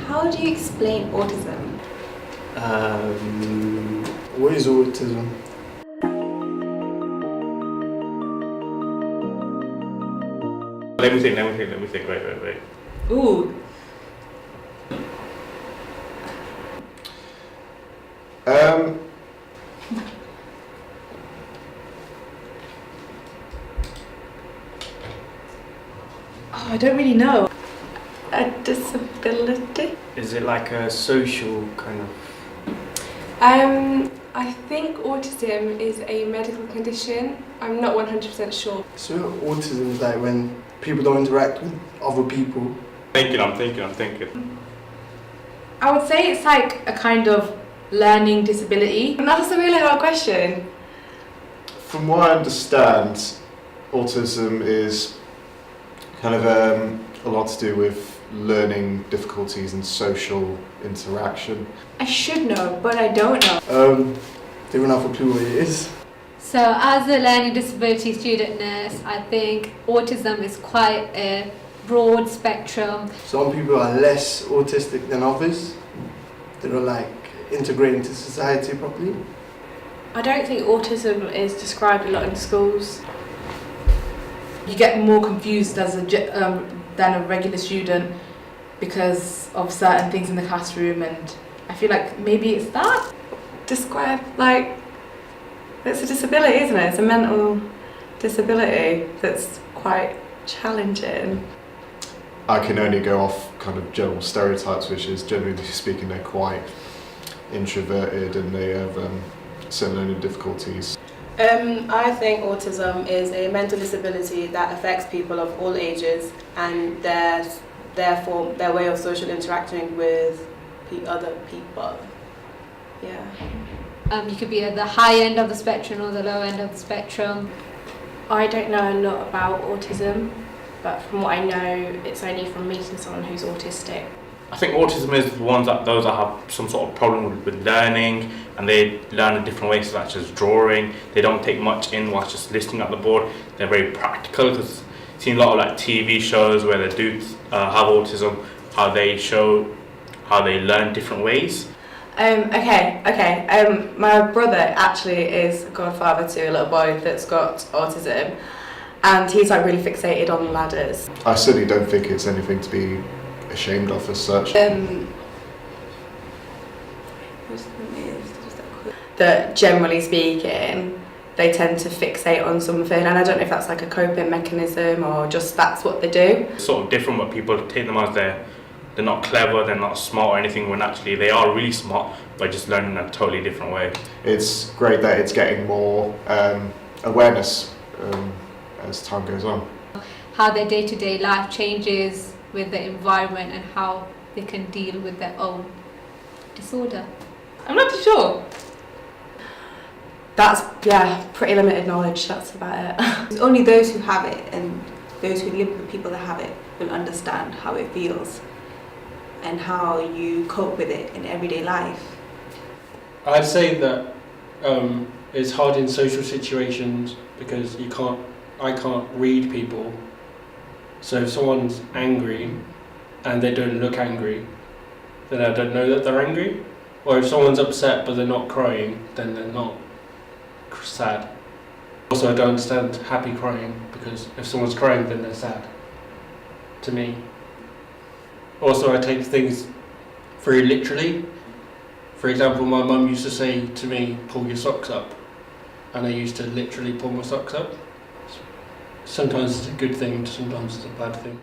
How do you explain autism? What is autism? Let me think. Wait. Ooh. I don't really know. A disability? Is it like a social kind of? I think autism is a medical condition. I'm not 100% sure. So autism is like when people don't interact with other people. I'm thinking. I would say it's like a kind of learning disability. That's a really hard question. From what I understand, autism is kind of a lot to do with learning difficulties and social interaction. I should know, but I don't know. They don't have a clue what it is. So as a learning disability student nurse, I think autism is quite a broad spectrum. Some people are less autistic than others. They don't like integrate into society properly. I don't think autism is described a lot in schools. You get more confused as than a regular student because of certain things in the classroom, and I feel like maybe it's that. Describe, like, it's a disability, isn't it? It's a mental disability that's quite challenging. I can only go off kind of general stereotypes, which is generally speaking they're quite introverted and they have certain learning difficulties. I think autism is a mental disability that affects people of all ages, and therefore their way of social interacting with other people. Yeah. You could be at the high end of the spectrum or the low end of the spectrum. I don't know a lot about autism, but from what I know, it's only from meeting someone who's autistic. I think autism is those that have some sort of problem with learning, and they learn in different ways, such as drawing. They don't take much in whilst just listening at the board. They're very practical, because I've seen a lot of like TV shows where they do have autism, how they show how they learn different ways. My brother actually is godfather to a little boy that's got autism, and he's like really fixated on ladders. I certainly don't think it's anything to be ashamed of as such. That generally speaking, they tend to fixate on something, and I don't know if that's like a coping mechanism or just that's what they do. It's sort of different, but people take them as they're not clever, they're not smart or anything, when actually they are really smart, but just learning in a totally different way. It's great that it's getting more awareness as time goes on. How their day-to-day life changes with the environment and how they can deal with their own disorder. I'm not too sure. That's, pretty limited knowledge, that's about it. Only those who have it and those who live with people that have it will understand how it feels and how you cope with it in everyday life. I'd say that it's hard in social situations because I can't read people. So if someone's angry and they don't look angry, then I don't know that they're angry. Or if someone's upset but they're not crying, then they're not sad. Also, I don't understand happy crying, because if someone's crying then they're sad, to me. Also, I take things very literally. For example, my mum used to say to me, pull your socks up, and I used to literally pull my socks up. Sometimes it's a good thing, sometimes it's a bad thing.